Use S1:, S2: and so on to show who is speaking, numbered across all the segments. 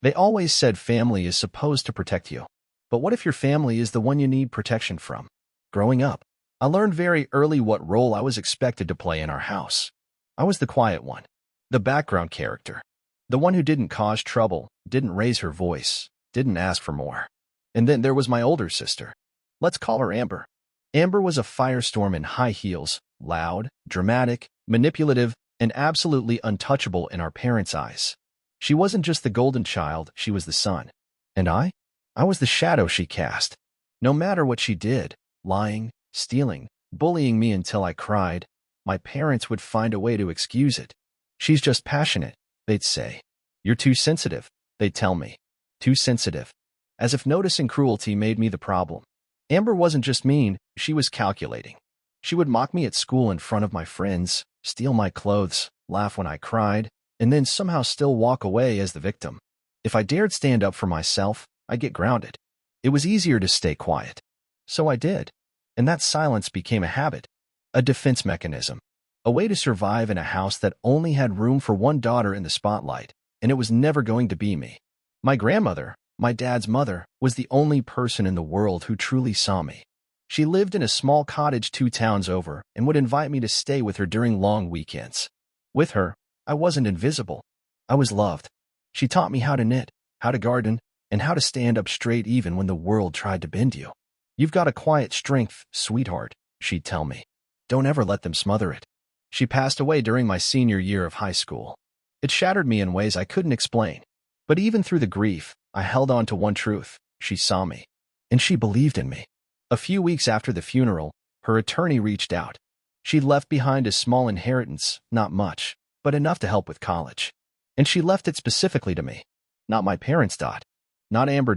S1: They always said family is supposed to protect you. But what if your family is the one you need protection from? Growing up, I learned very early what role I was expected to play in our house. I was the quiet one, the background character, the one who didn't cause trouble, didn't raise her voice, didn't ask for more. And then there was my older sister. Let's call her Amber. Amber was a firestorm in high heels, loud, dramatic, manipulative, and absolutely untouchable in our parents' eyes. She wasn't just the golden child, she was the sun. And I was the shadow she cast. No matter what she did, lying, stealing, bullying me until I cried, my parents would find a way to excuse it. She's just passionate, they'd say. You're too sensitive, they'd tell me. Too sensitive. As if noticing cruelty made me the problem. Amber wasn't just mean, she was calculating. She would mock me at school in front of my friends, steal my clothes, laugh when I cried, and then somehow still walk away as the victim. If I dared stand up for myself, I'd get grounded. It was easier to stay quiet. So I did. And that silence became a habit, a defense mechanism, a way to survive in a house that only had room for one daughter in the spotlight, and it was never going to be me. My grandmother, my dad's mother, was the only person in the world who truly saw me. She lived in a small cottage 2 towns over and would invite me to stay with her during long weekends. With her, I wasn't invisible. I was loved. She taught me how to knit, how to garden, and how to stand up straight even when the world tried to bend you. You've got a quiet strength, sweetheart, she'd tell me. Don't ever let them smother it. She passed away during my senior year of high school. It shattered me in ways I couldn't explain. But even through the grief, I held on to one truth. She saw me. And she believed in me. A few weeks after the funeral, her attorney reached out. She'd left behind a small inheritance, not much, but enough to help with college. And she left it specifically to me. Not my parents. Not Amber.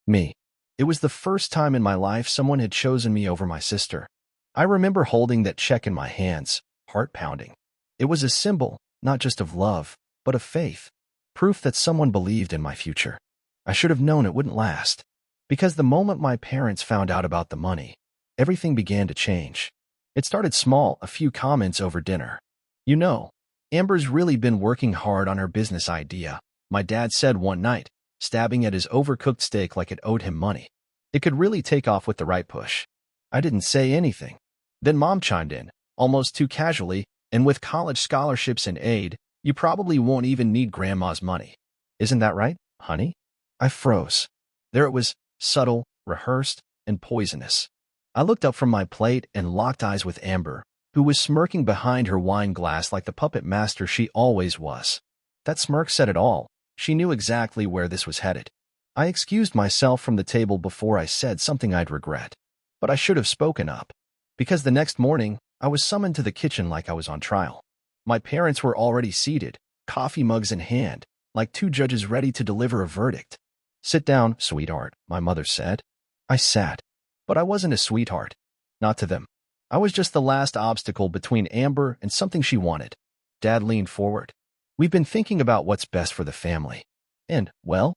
S1: Me. It was the first time in my life someone had chosen me over my sister. I remember holding that check in my hands, heart pounding. It was a symbol, not just of love, but of faith. Proof that someone believed in my future. I should have known it wouldn't last. Because the moment my parents found out about the money, everything began to change. It started small, a few comments over dinner. You know, Amber's really been working hard on her business idea, my dad said one night, stabbing at his overcooked steak like it owed him money. It could really take off with the right push. I didn't say anything. Then Mom chimed in, almost too casually, and with college scholarships and aid, you probably won't even need Grandma's money. Isn't that right, honey? I froze. There it was, subtle, rehearsed, and poisonous. I looked up from my plate and locked eyes with Amber, who was smirking behind her wine glass like the puppet master she always was. That smirk said it all. She knew exactly where this was headed. I excused myself from the table before I said something I'd regret. But I should have spoken up. Because the next morning, I was summoned to the kitchen like I was on trial. My parents were already seated, coffee mugs in hand, like 2 judges ready to deliver a verdict. Sit down, sweetheart, my mother said. I sat. But I wasn't a sweetheart. Not to them. I was just the last obstacle between Amber and something she wanted. Dad leaned forward. We've been thinking about what's best for the family. And, well,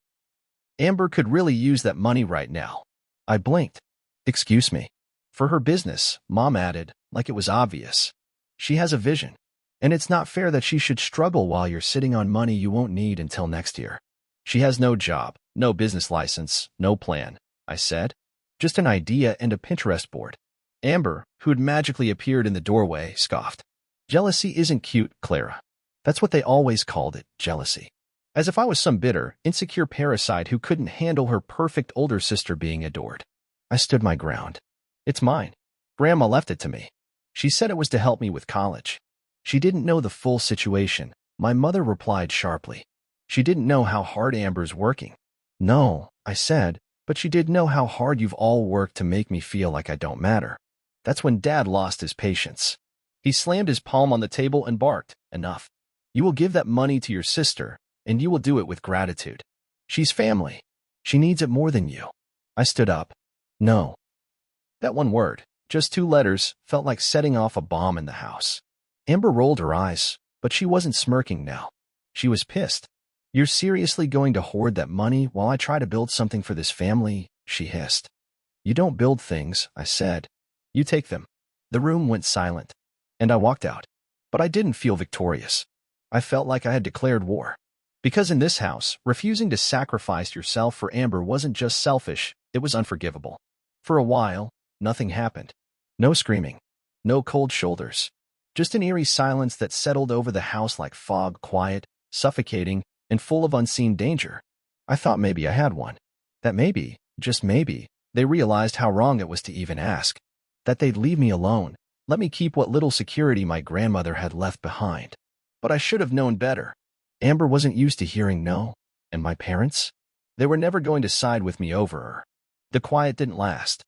S1: Amber could really use that money right now. I blinked. Excuse me. For her business, Mom added, like it was obvious. She has a vision. And it's not fair that she should struggle while you're sitting on money you won't need until next year. She has no job, no business license, no plan, I said. Just an idea and a Pinterest board. Amber, who had magically appeared in the doorway, scoffed. Jealousy isn't cute, Clara. That's what they always called it, jealousy. As if I was some bitter, insecure parasite who couldn't handle her perfect older sister being adored. I stood my ground. It's mine. Grandma left it to me. She said it was to help me with college. She didn't know the full situation, my mother replied sharply. She didn't know how hard Amber's working. No, I said, but she did know how hard you've all worked to make me feel like I don't matter. That's when Dad lost his patience. He slammed his palm on the table and barked, enough. You will give that money to your sister, and you will do it with gratitude. She's family. She needs it more than you. I stood up. No. That one word, just 2 letters, felt like setting off a bomb in the house. Amber rolled her eyes, but she wasn't smirking now. She was pissed. You're seriously going to hoard that money while I try to build something for this family? She hissed. You don't build things, I said. You take them. The room went silent, and I walked out. But I didn't feel victorious. I felt like I had declared war. Because in this house, refusing to sacrifice yourself for Amber wasn't just selfish, it was unforgivable. For a while, nothing happened. No screaming. No cold shoulders. Just an eerie silence that settled over the house like fog, quiet, suffocating, and full of unseen danger. I thought maybe I had one. That maybe, just maybe, they realized how wrong it was to even ask. That they'd leave me alone, let me keep what little security my grandmother had left behind. But I should have known better. Amber wasn't used to hearing no, and my parents? They were never going to side with me over her. The quiet didn't last.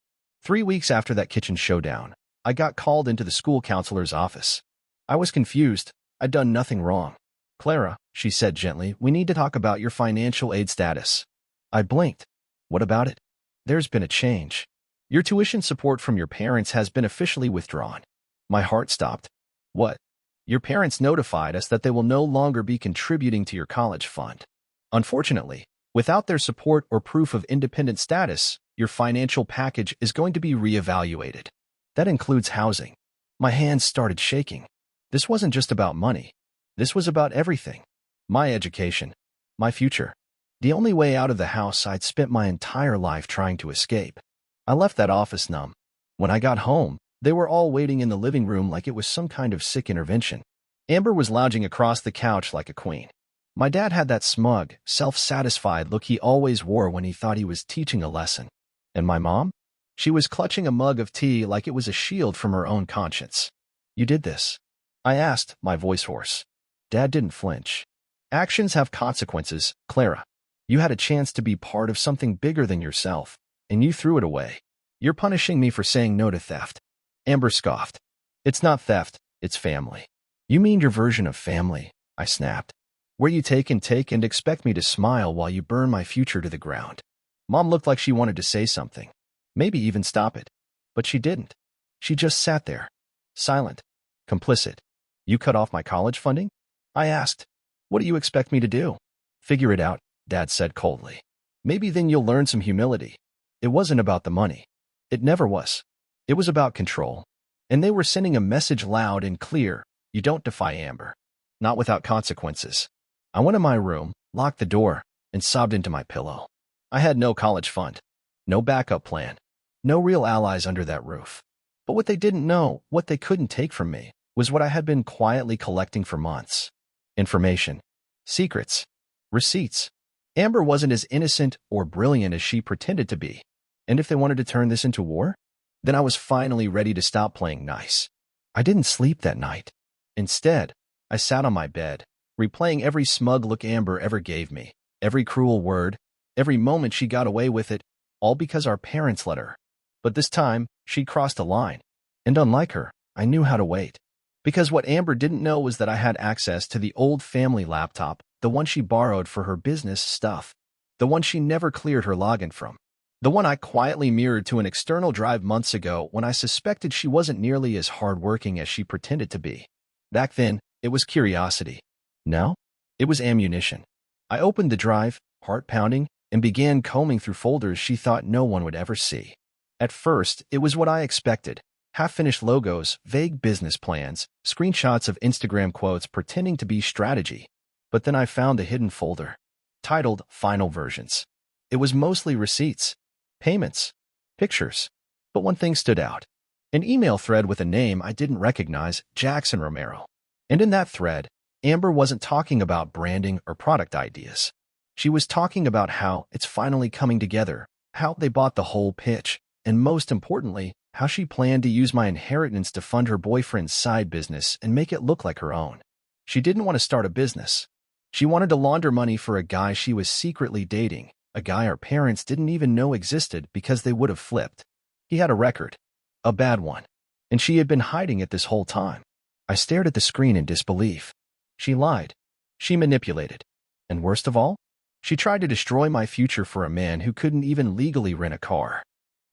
S1: 3 weeks after that kitchen showdown, I got called into the school counselor's office. I was confused. I'd done nothing wrong. "Clara," she said gently, "we need to talk about your financial aid status." I blinked. "What about it?" "There's been a change. Your tuition support from your parents has been officially withdrawn." My heart stopped. "What?" "Your parents notified us that they will no longer be contributing to your college fund. Unfortunately, without their support or proof of independent status, your financial package is going to be reevaluated. That includes housing." My hands started shaking. This wasn't just about money. This was about everything. My education. My future. The only way out of the house I'd spent my entire life trying to escape. I left that office numb. When I got home, they were all waiting in the living room like it was some kind of sick intervention. Amber was lounging across the couch like a queen. My dad had that smug, self-satisfied look he always wore when he thought he was teaching a lesson. And my mom? She was clutching a mug of tea like it was a shield from her own conscience. "You did this?" I asked, my voice hoarse. Dad didn't flinch. "Actions have consequences, Clara. You had a chance to be part of something bigger than yourself, and you threw it away. You're punishing me for saying no to theft." Amber scoffed. "It's not theft, it's family." "You mean your version of family?" I snapped. "Where you take and expect me to smile while you burn my future to the ground." Mom looked like she wanted to say something, maybe even stop it. But she didn't. She just sat there, silent, complicit. "You cut off my college funding?" I asked. "What do you expect me to do?" "Figure it out," Dad said coldly. "Maybe then you'll learn some humility." It wasn't about the money. It never was. It was about control. And they were sending a message loud and clear: you don't defy Amber. Not without consequences. I went in my room, locked the door, and sobbed into my pillow. I had no college fund, no backup plan, no real allies under that roof. But what they didn't know, what they couldn't take from me, was what I had been quietly collecting for months. Information. Secrets. Receipts. Amber wasn't as innocent or brilliant as she pretended to be. And if they wanted to turn this into war, then I was finally ready to stop playing nice. I didn't sleep that night. Instead, I sat on my bed, replaying every smug look Amber ever gave me, every cruel word, every moment she got away with it, all because our parents let her. But this time, she crossed a line. And unlike her, I knew how to wait. Because what Amber didn't know was that I had access to the old family laptop, the one she borrowed for her business stuff, the one she never cleared her login from, the one I quietly mirrored to an external drive months ago when I suspected she wasn't nearly as hardworking as she pretended to be. Back then, it was curiosity. Now, it was ammunition. I opened the drive, heart pounding, and began combing through folders she thought no one would ever see. At first, it was what I expected. Half-finished logos, vague business plans, screenshots of Instagram quotes pretending to be strategy. But then I found a hidden folder, titled Final Versions. It was mostly receipts, payments, pictures. But one thing stood out. An email thread with a name I didn't recognize, Jackson Romero. And in that thread, Amber wasn't talking about branding or product ideas. She was talking about how it's finally coming together, how they bought the whole pitch, and most importantly, how she planned to use my inheritance to fund her boyfriend's side business and make it look like her own. She didn't want to start a business. She wanted to launder money for a guy she was secretly dating, a guy her parents didn't even know existed because they would have flipped. He had a record, a bad one, and she had been hiding it this whole time. I stared at the screen in disbelief. She lied. She manipulated. And worst of all, she tried to destroy my future for a man who couldn't even legally rent a car.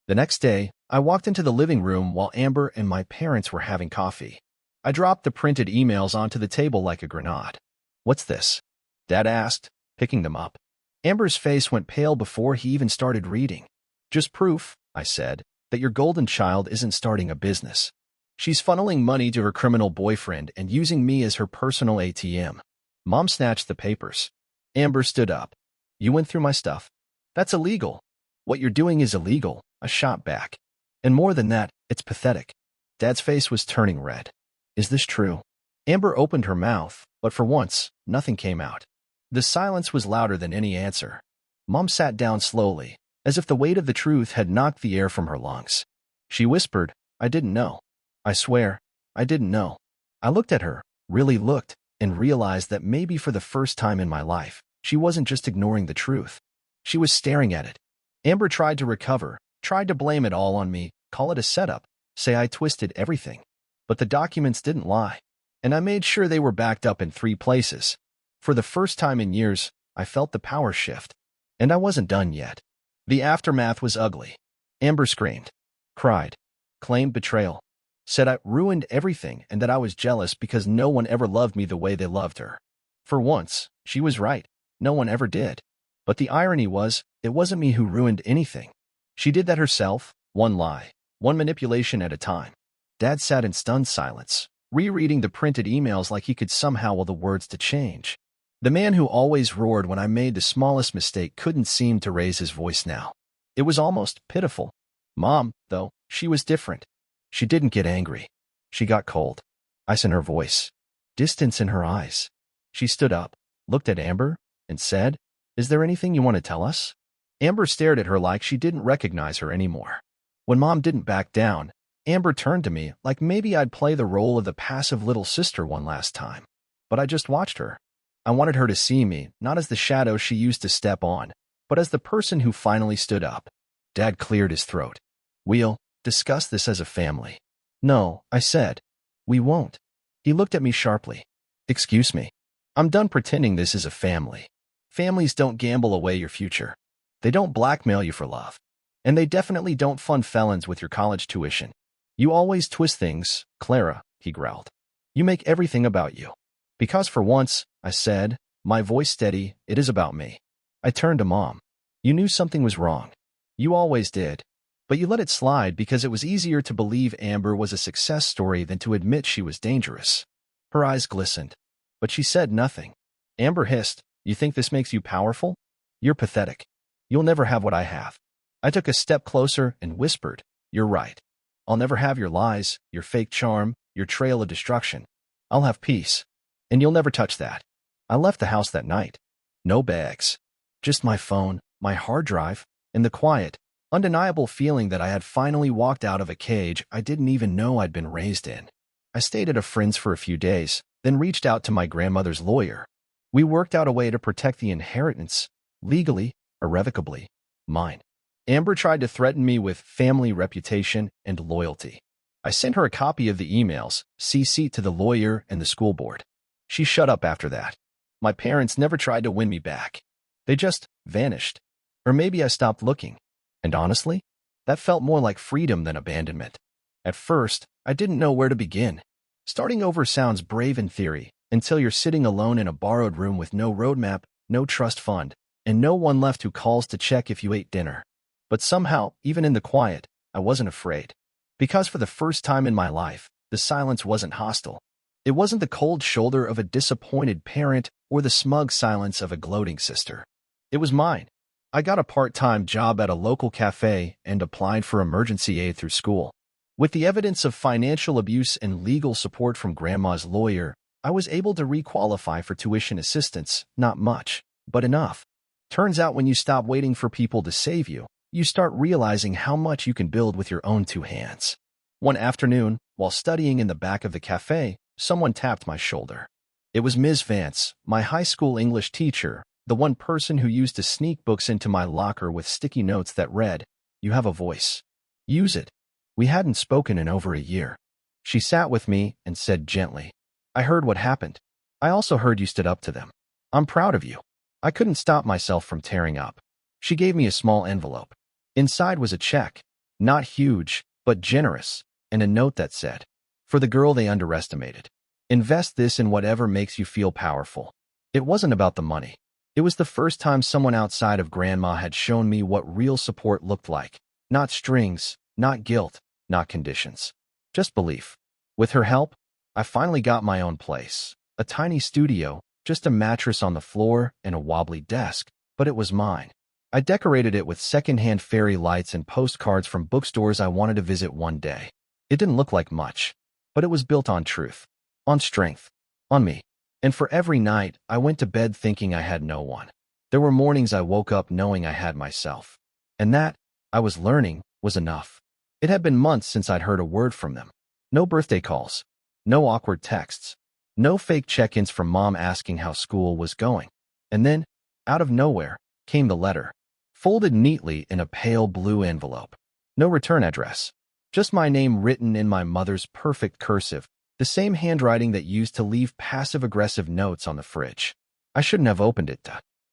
S1: The next day, I walked into the living room while Amber and my parents were having coffee. I dropped the printed emails onto the table like a grenade. "What's this?" Dad asked, picking them up. Amber's face went pale before he even started reading. "Just proof," I said, "that your golden child isn't starting a business. She's funneling money to her criminal boyfriend and using me as her personal ATM." Mom snatched the papers. Amber stood up. You went through my stuff. That's illegal. What you're doing is illegal, I shot back. And more than that, it's pathetic. Dad's face was turning red. Is this true? Amber opened her mouth, but for once, nothing came out. The silence was louder than any answer. Mom sat down slowly, as if the weight of the truth had knocked the air from her lungs. She whispered, I didn't know. I swear, I didn't know. I looked at her, really looked, and realized that maybe for the first time in my life, she wasn't just ignoring the truth. She was staring at it. Amber tried to recover, tried to blame it all on me, call it a setup, say I twisted everything. But the documents didn't lie. And I made sure they were backed up in 3 places. For the first time in years, I felt the power shift. And I wasn't done yet. The aftermath was ugly. Amber screamed, cried, claimed betrayal, said I ruined everything and that I was jealous because no one ever loved me the way they loved her. For once, she was right. No one ever did. But the irony was, it wasn't me who ruined anything. She did that herself, one lie, one manipulation at a time. Dad sat in stunned silence, rereading the printed emails like he could somehow will the words to change. The man who always roared when I made the smallest mistake couldn't seem to raise his voice now. It was almost pitiful. Mom, though, she was different. She didn't get angry. She got cold. Ice in her voice. Distance in her eyes. She stood up, looked at Amber, and said, Is there anything you want to tell us? Amber stared at her like she didn't recognize her anymore. When Mom didn't back down, Amber turned to me like maybe I'd play the role of the passive little sister one last time. But I just watched her. I wanted her to see me, not as the shadow she used to step on, but as the person who finally stood up. Dad cleared his throat. We'll discuss this as a family. No, I said. We won't. He looked at me sharply. Excuse me. I'm done pretending this is a family. Families don't gamble away your future. They don't blackmail you for love. And they definitely don't fund felons with your college tuition. You always twist things, Clara, he growled. You make everything about you. Because for once, I said, my voice steady, it is about me. I turned to Mom. You knew something was wrong. You always did. But you let it slide because it was easier to believe Amber was a success story than to admit she was dangerous. Her eyes glistened. But she said nothing. Amber hissed, You think this makes you powerful? You're pathetic. You'll never have what I have. I took a step closer and whispered, You're right. I'll never have your lies, your fake charm, your trail of destruction. I'll have peace. And you'll never touch that. I left the house that night. No bags. Just my phone, my hard drive, and the quiet, undeniable feeling that I had finally walked out of a cage I didn't even know I'd been raised in. I stayed at a friend's for a few days, then reached out to my grandmother's lawyer. We worked out a way to protect the inheritance, legally, irrevocably, mine. Amber tried to threaten me with family reputation and loyalty. I sent her a copy of the emails, CC'd to the lawyer and the school board. She shut up after that. My parents never tried to win me back. They just vanished. Or maybe I stopped looking. And honestly, that felt more like freedom than abandonment. At first, I didn't know where to begin. Starting over sounds brave in theory, until you're sitting alone in a borrowed room with no roadmap, no trust fund, and no one left who calls to check if you ate dinner. But somehow, even in the quiet, I wasn't afraid. Because for the first time in my life, the silence wasn't hostile. It wasn't the cold shoulder of a disappointed parent or the smug silence of a gloating sister. It was mine. I got a part-time job at a local cafe and applied for emergency aid through school. With the evidence of financial abuse and legal support from Grandma's lawyer, I was able to requalify for tuition assistance, not much, but enough. Turns out when you stop waiting for people to save you, you start realizing how much you can build with your own 2 hands. One afternoon, while studying in the back of the cafe, someone tapped my shoulder. It was Ms. Vance, my high school English teacher, the one person who used to sneak books into my locker with sticky notes that read, You have a voice. Use it. We hadn't spoken in over a year. She sat with me and said gently, I heard what happened. I also heard you stood up to them. I'm proud of you. I couldn't stop myself from tearing up. She gave me a small envelope. Inside was a check, not huge, but generous, and a note that said, For the girl they underestimated. Invest this in whatever makes you feel powerful. It wasn't about the money. It was the first time someone outside of Grandma had shown me what real support looked like. Not strings, not guilt, not conditions. Just belief. With her help, I finally got my own place. A tiny studio, just a mattress on the floor and a wobbly desk, but it was mine. I decorated it with secondhand fairy lights and postcards from bookstores I wanted to visit one day. It didn't look like much, but it was built on truth, on strength, on me. And for every night, I went to bed thinking I had no one. There were mornings I woke up knowing I had myself. And that, I was learning, was enough. It had been months since I'd heard a word from them. No birthday calls, no awkward texts, no fake check-ins from mom asking how school was going. And then, out of nowhere, came the letter, folded neatly in a pale blue envelope. No return address. Just my name written in my mother's perfect cursive, the same handwriting that used to leave passive-aggressive notes on the fridge. I shouldn't have opened it,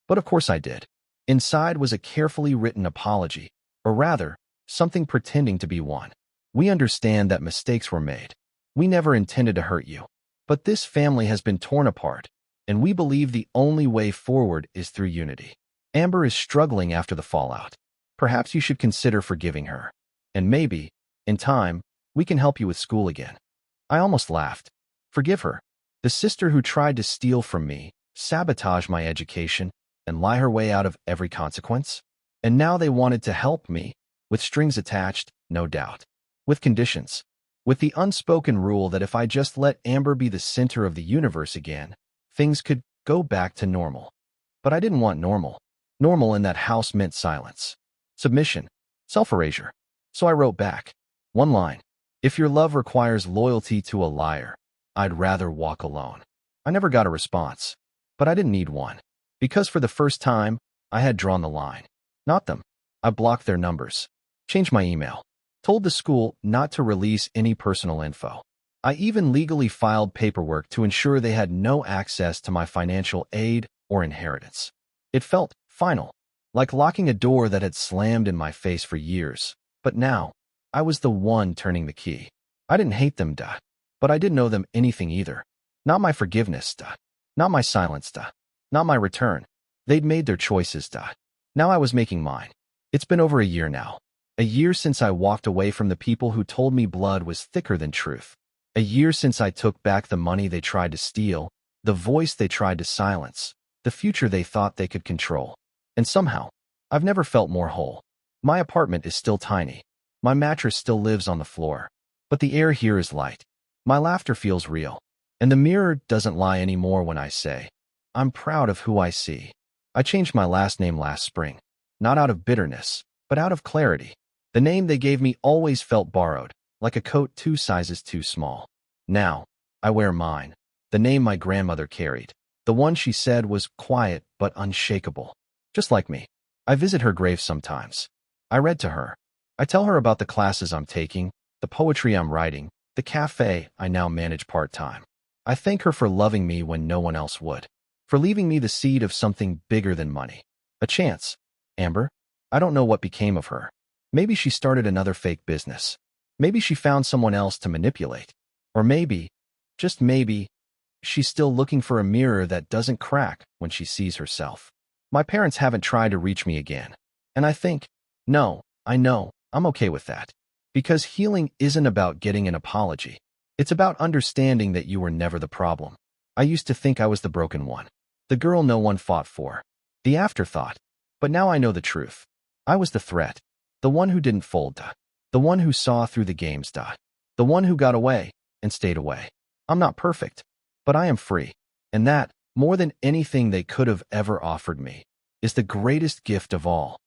S1: but of course I did. Inside was a carefully written apology, or rather, something pretending to be one. We understand that mistakes were made. We never intended to hurt you. But this family has been torn apart, and we believe the only way forward is through unity. Amber is struggling after the fallout. Perhaps you should consider forgiving her. And maybe, in time, we can help you with school again. I almost laughed. Forgive her. The sister who tried to steal from me, sabotage my education, and lie her way out of every consequence? And now they wanted to help me, with strings attached, no doubt. With conditions. With the unspoken rule that if I just let Amber be the center of the universe again, things could go back to normal. But I didn't want normal. Normal in that house meant silence, submission, self-erasure. So I wrote back. One line. If your love requires loyalty to a liar, I'd rather walk alone. I never got a response. But I didn't need one. Because for the first time, I had drawn the line. Not them. I blocked their numbers. Changed my email. Told the school not to release any personal info. I even legally filed paperwork to ensure they had no access to my financial aid or inheritance. It felt final, like locking a door that had slammed in my face for years. But now, I was the one turning the key. I didn't hate them, but I didn't owe them anything either. Not my forgiveness, not my silence, not my return. They'd made their choices, Now I was making mine. It's been over a year now. A year since I walked away from the people who told me blood was thicker than truth. A year since I took back the money they tried to steal, the voice they tried to silence, the future they thought they could control. And somehow, I've never felt more whole. My apartment is still tiny. My mattress still lives on the floor. But the air here is light. My laughter feels real. And the mirror doesn't lie anymore when I say, I'm proud of who I see. I changed my last name last spring. Not out of bitterness, but out of clarity. The name they gave me always felt borrowed, like a coat 2 sizes too small. Now, I wear mine, the name my grandmother carried, the one she said was quiet but unshakable. Just like me. I visit her grave sometimes. I read to her. I tell her about the classes I'm taking, the poetry I'm writing, the cafe I now manage part-time. I thank her for loving me when no one else would, for leaving me the seed of something bigger than money. A chance. Amber, I don't know what became of her. Maybe she started another fake business. Maybe she found someone else to manipulate. Or maybe, just maybe, she's still looking for a mirror that doesn't crack when she sees herself. My parents haven't tried to reach me again. And I think, no, I know, I'm okay with that. Because healing isn't about getting an apology. It's about understanding that you were never the problem. I used to think I was the broken one. The girl no one fought for. The afterthought. But now I know the truth. I was the threat. The one who didn't fold, the one who saw through the games, the one who got away and stayed away. I'm not perfect, but I am free. And that, more than anything they could have ever offered me, is the greatest gift of all.